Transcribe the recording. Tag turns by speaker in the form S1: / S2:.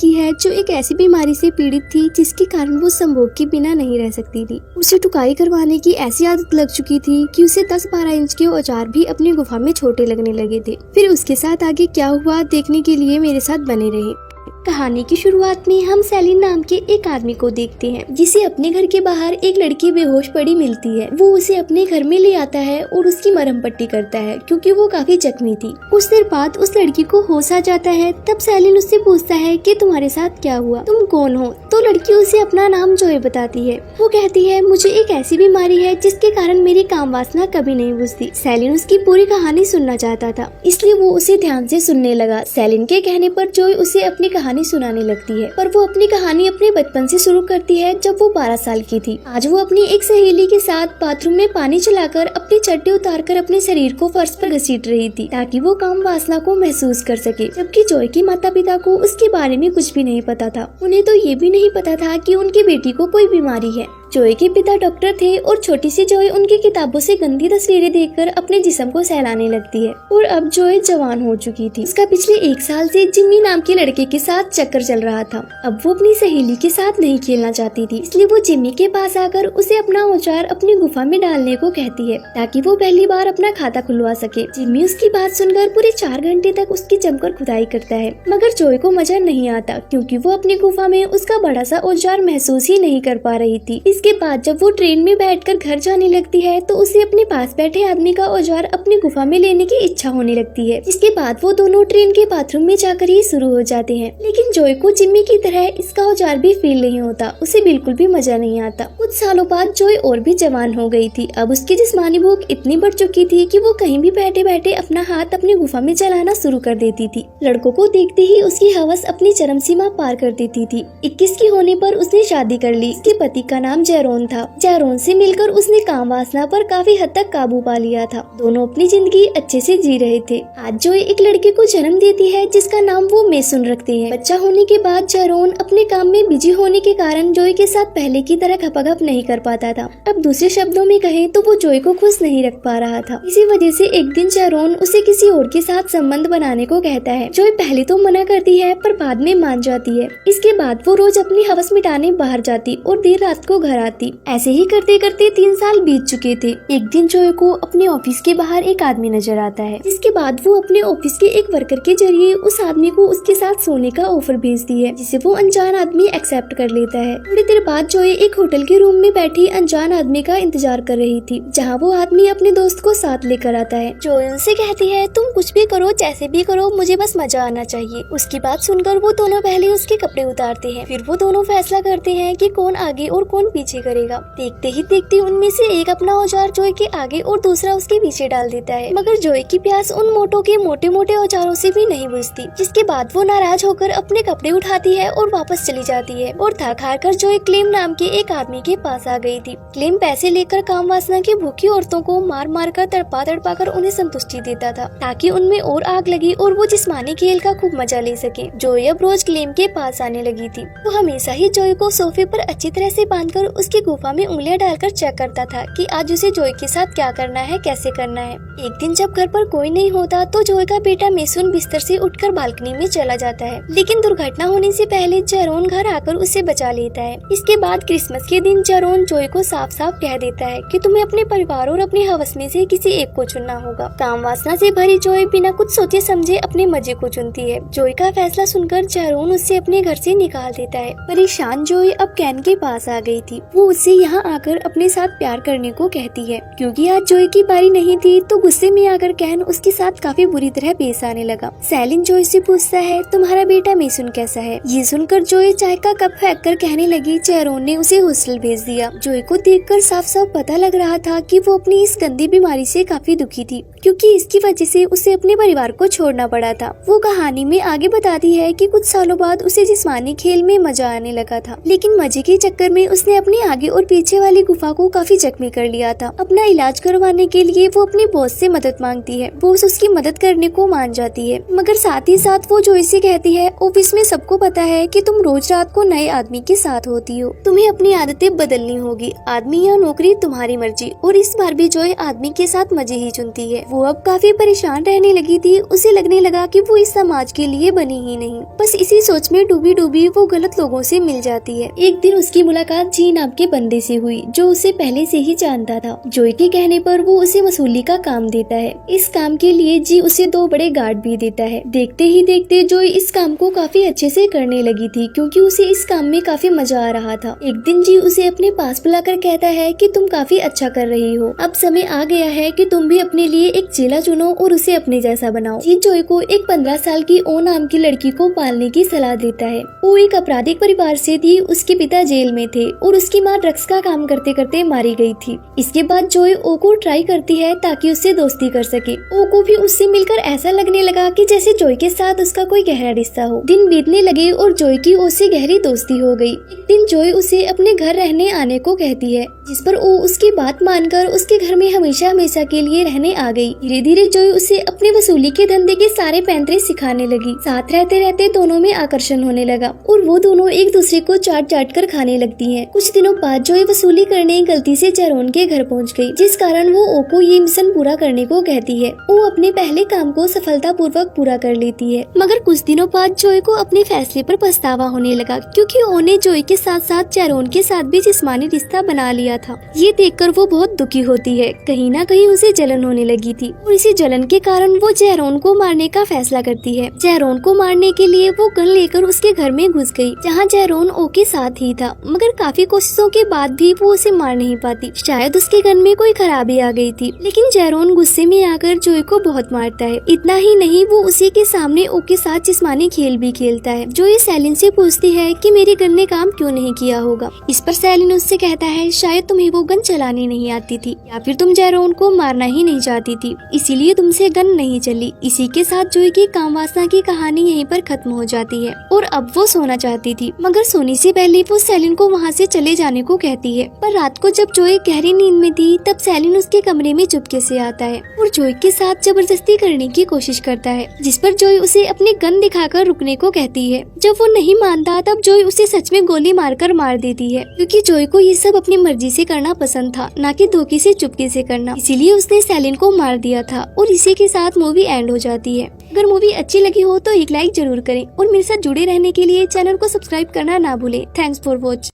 S1: की है जो एक ऐसी बीमारी से पीड़ित थी जिसके कारण वो संभोग के बिना नहीं रह सकती थी। उसे टुकाई करवाने की ऐसी आदत लग चुकी थी कि उसे 10-12 इंच के औजार भी अपनी गुफा में छोटे लगने लगे थे। फिर उसके साथ आगे क्या हुआ देखने के लिए मेरे साथ बने रहे। कहानी की शुरुआत में हम सेलिन नाम के एक आदमी को देखते हैं जिसे अपने घर के बाहर एक लड़की बेहोश पड़ी मिलती है। वो उसे अपने घर में ले आता है और उसकी मरहम पट्टी करता है क्योंकि वो काफी जख्मी थी। कुछ देर बाद उस लड़की को होश आ जाता है। तब सेलिन उससे पूछता है कि तुम्हारे साथ क्या हुआ, तुम कौन हो। तो लड़की उसे अपना नाम जॉय बताती है। वो कहती है मुझे एक ऐसी बीमारी है जिसके कारण मेरी काम वासना कभी नहीं बुझती। सेलिन उसकी पूरी कहानी सुनना चाहता था इसलिए वो उसे ध्यान से सुनने लगा। सेलिन के कहने पर जॉय उसे अपनी कहानी सुनाने लगती है, पर वो अपनी कहानी अपने बचपन से शुरू करती है जब वो 12 साल की थी। आज वो अपनी एक सहेली के साथ बाथरूम में पानी चलाकर अपनी चड्डी उतारकर अपने शरीर को फर्श पर घसीट रही थी ताकि वो काम वासना को महसूस कर सके। जबकि जॉय के माता पिता को उसके बारे में कुछ भी नहीं पता था। उन्हें तो ये भी नहीं पता था कि उनकी बेटी को कोई बीमारी है। जॉय के पिता डॉक्टर थे और छोटी सी जॉय उनकी किताबों से गंदी तस्वीरें देखकर अपने जिस्म को सहलाने लगती है। और अब जॉय जवान हो चुकी थी। उसका पिछले 1 साल से जिम्मी नाम के लड़के के साथ चक्कर चल रहा था। अब वो अपनी सहेली के साथ नहीं खेलना चाहती थी इसलिए वो जिम्मी के पास आकर उसे अपना औजार अपनी गुफा में डालने को कहती है ताकि वो पहली बार अपना खाता खुलवा सके। जिम्मी उसकी बात सुनकर पूरे 4 घंटे तक उसकी जमकर खुदाई करता है, मगर जॉय को मजा नहीं आता क्योंकि वो अपनी गुफा में उसका बड़ा सा औजार महसूस ही नहीं कर पा रही थी। इसके बाद जब वो ट्रेन में बैठकर घर जाने लगती है तो उसे अपने पास बैठे आदमी का औजार अपनी गुफा में लेने की इच्छा होने लगती है। इसके बाद वो दोनों ट्रेन के बाथरूम में जाकर ही शुरू हो जाते हैं। लेकिन जॉय को जिम्मी की तरह इसका औजार भी फील नहीं होता, उसे बिल्कुल भी मजा नहीं आता। कुछ सालों बाद जॉय और भी जवान हो गई थी। अब उसकी जिस्मानी भूख इतनी बढ़ चुकी थी कि वो कहीं भी बैठे बैठे अपना हाथ अपनी गुफा में चलाना शुरू कर देती थी। लड़कों को देखते ही उसकी हवस अपनी चरम सीमा पार कर देती थी। 21 की होने पर उसने शादी कर ली। उसके पति का नाम जेरोन था। जेरोन से मिलकर उसने काम वासना पर काफी हद तक काबू पा लिया था। दोनों अपनी जिंदगी अच्छे से जी रहे थे। आज जॉय एक लड़के को जन्म देती है जिसका नाम वो मेसन रखते हैं। बच्चा होने के बाद जेरोन अपने काम में बिजी होने के कारण जॉय के साथ पहले की तरह खपाखप नहीं कर पाता था। अब दूसरे शब्दों में कहें तो वो जॉय को खुश नहीं रख पा रहा था। इसी वजह से एक दिन जेरोन उसे किसी और के साथ संबंध बनाने को कहता है। जॉय पहले तो मना करती है पर बाद में मान जाती है। इसके बाद वो रोज अपनी हवस मिटाने बाहर जाती और देर रात को घर आती। ऐसे ही करते करते 3 साल बीत चुके थे। एक दिन जॉय को अपने ऑफिस के बाहर एक आदमी नजर आता है, जिसके बाद वो अपने ऑफिस के एक वर्कर के जरिए उस आदमी को उसके साथ सोने का ऑफर भेजती है, जिसे वो अनजान आदमी एक्सेप्ट कर लेता है। थोड़ी देर बाद जॉय एक होटल के रूम में बैठी अनजान आदमी का इंतजार कर रही थी, जहाँ वो आदमी अपने दोस्त को साथ लेकर आता है। जॉय उनसे कहती है तुम कुछ भी करो, जैसे भी करो, मुझे बस मजा आना चाहिए। उसकी बात सुनकर वो दोनों पहले उसके कपड़े उतारते हैं, फिर वो दोनों फैसला करते हैं कि कौन आगे और कौन पीछे करेगा। देखते ही देखते उनमें से एक अपना औजार जॉय के आगे और दूसरा उसके पीछे डाल देता है, मगर जॉय की प्यास उन मोटो के मोटे मोटे औजारों से भी नहीं बुझती। जिसके बाद वो नाराज होकर अपने कपड़े उठाती है और वापस चली जाती है। और थक हार कर जॉय क्लेम नाम के एक आदमी के पास आ गई थी। क्लेम पैसे लेकर काम वासना की भूखी औरतों को मार मार कर तड़पा तड़पा कर उन्हें संतुष्टि देता था, ताकि उनमें और आग लगी और वो जिस्मानी खेल का खूब मजा ले सके। जॉय अब रोज क्लेम के पास आने लगी थी। वो हमेशा ही जॉय को सोफे पर अच्छी तरह से बांधकर उसकी गुफा में उंगलियां डालकर चेक करता था कि आज उसे जॉय के साथ क्या करना है, कैसे करना है। एक दिन जब घर पर कोई नहीं होता तो जॉय का बेटा मेसन बिस्तर से उठकर बालकनी में चला जाता है, लेकिन दुर्घटना होने से पहले जेरोन घर आकर उसे बचा लेता है। इसके बाद क्रिसमस के दिन जेरोन जॉय को साफ साफ कह देता है कि तुम्हें अपने परिवार और अपनी हवस में से किसी एक को चुनना होगा। काम वासना से भरी जॉय बिना कुछ सोचे समझे अपने मजे को चुनती है। जॉय का फैसला सुनकर जेरोन उसे अपने घर से निकाल देता है। परेशान जॉय अब कैन के पास आ गई थी। वो उससे यहाँ आकर अपने साथ प्यार करने को कहती है। क्योंकि आज जॉय की बारी नहीं थी तो गुस्से में आकर कैन उसके साथ काफी बुरी तरह पेश आने लगा। सेलिन जॉय से पूछता है तुम्हारा बेटा मेसन कैसा है। ये सुनकर जॉय चाय का कप फेंक कर कहने लगी जेरोन ने उसे हॉस्टल भेज दिया। जॉय को देखकर साफ साफ पता लग रहा था कि वो अपनी इस गंदी बीमारी से काफी दुखी थी, क्योंकि इसकी वजह से उसे अपने परिवार को छोड़ना पड़ा था। वो कहानी में आगे बताती है कि कुछ सालों बाद उसे जिस्मानी खेल में मजा आने लगा था, लेकिन मजे के चक्कर में उसने अपने अपने आगे और पीछे वाली गुफा को काफी जख्मी कर लिया था। अपना इलाज करवाने के लिए वो अपने बॉस से मदद मांगती है। बॉस उसकी मदद करने को मान जाती है, मगर साथ ही साथ वो जॉय से कहती है ऑफिस में सबको पता है कि तुम रोज रात को नए आदमी के साथ होती हो, तुम्हें अपनी आदतें बदलनी होगी, आदमी या नौकरी तुम्हारी मर्जी। और इस बार भी जॉय आदमी के साथ मजे ही चुनती है। वो अब काफी परेशान रहने लगी थी। उसे लगने लगा कि वो इस समाज के लिए बनी ही नहीं। बस इसी सोच में डूबी डूबी वो गलत लोगों से मिल जाती है। एक दिन उसकी मुलाकात जी नाम के बंदे से हुई जो उसे पहले से ही जानता था। जॉय के कहने पर वो उसे वसूली का काम देता है। इस काम के लिए जी उसे 2 बड़े गार्ड भी देता है। देखते ही देखते जॉय इस काम को काफी अच्छे से करने लगी थी, क्योंकि उसे इस काम में काफी मजा आ रहा था। एक दिन जी उसे अपने पास बुलाकर कहता है कि तुम काफी अच्छा कर रही हो, अब समय आ गया है कि तुम भी अपने लिए एक चेला चुनो और उसे अपने जैसा बनाओ। जी जॉय को एक 15 साल की ओ नाम की लड़की को पालने की सलाह देता है। वो एक आपराधिक परिवार से थी, उसके पिता जेल में थे और उसकी माँ ड्रग्स का काम करते करते मारी गई थी। इसके बाद जॉय ओ को ट्राई करती है ताकि उससे दोस्ती कर सके। ओ को भी उससे मिलकर ऐसा लगने लगा कि जैसे जॉय के साथ उसका कोई गहरा रिश्ता हो। दिन बीतने लगे और जॉय की ओ से गहरी दोस्ती हो गई। एक दिन जॉय उसे अपने घर रहने आने को कहती है, जिस पर ओ उसकी बात मानकर उसके घर में हमेशा हमेशा के लिए रहने आ गई। धीरे धीरे जॉय उसे अपने वसूली के धंधे के सारे पैंतरे सिखाने लगी। साथ रहते रहते दोनों में आकर्षण होने लगा और वो दोनों एक दूसरे को चाट चाट कर खाने लगती हैं। कुछ दिनों बाद जॉय वसूली करने गलती से जेरोन के घर पहुंच गई, जिस कारण वो ओ को ये मिशन पूरा करने को कहती है। वो अपने पहले काम को सफलतापूर्वक पूरा कर लेती है, मगर कुछ दिनों बाद जॉय को अपने फैसले पर पछतावा होने लगा, क्योंकि ओ ने जॉय के साथ साथ जेरोन के साथ भी जिस्मानी रिश्ता बना लिया था। ये देखकर वो बहुत दुखी होती है। कहीं ना कहीं उसे जलन होने लगी थी और इसी जलन के कारण वो जेरोन को मारने का फैसला करती है। जेरोन को मारने के लिए वो गन लेकर उसके घर में घुस गई, जहाँ जेरोन ओ के साथ ही था, मगर काफी कोशिशों के बाद भी वो उसे मार नहीं पाती। शायद उसके गन में कोई खराबी आ गई थी, लेकिन जेरोन गुस्से में आकर जॉय को बहुत मारता है। इतना ही नहीं, वो उसी के सामने ओ के साथ जिस्मानी खेल भी खेलता है। जॉय सेलिन से पूछती है कि मेरी गन ने काम क्यों नहीं किया होगा। इस पर सेलिन उससे कहता है शायद तुम्हें वो गन चलानी नहीं आती थी, या फिर तुम जेरोन को मारना ही नहीं चाहती थी, इसीलिए तुमसे गन नहीं चली। इसी के साथ जॉय की काम वासना की कहानी यहीं पर खत्म हो जाती है और अब वो सोना चाहती थी, मगर सोने से पहले वो सेलिन को वहाँ से चले जाने को कहती है। पर रात को जब जॉय गहरी नींद में थी, तब सेलिन उसके कमरे में चुपके से आता है और जॉय के साथ जबरदस्ती करने की कोशिश करता है, जिस पर जॉय उसे अपनी गन दिखाकर रुकने को कहती है। जब वो नहीं मानता, तब जॉय उसे सच में गोली मारकर मार देती है, क्योंकि जॉय को ये सब अपनी मर्जी से करना पसंद था, न कि धोखे से चुपके से करना। इसीलिए उसने सेलिन को मार दिया था और इसी के साथ मूवी एंड हो जाती है। अगर मूवी अच्छी लगी हो तो एक लाइक जरूर करें और मेरे साथ जुड़े रहने के लिए चैनल को सब्सक्राइब करना ना भूलें। Thanks for watch.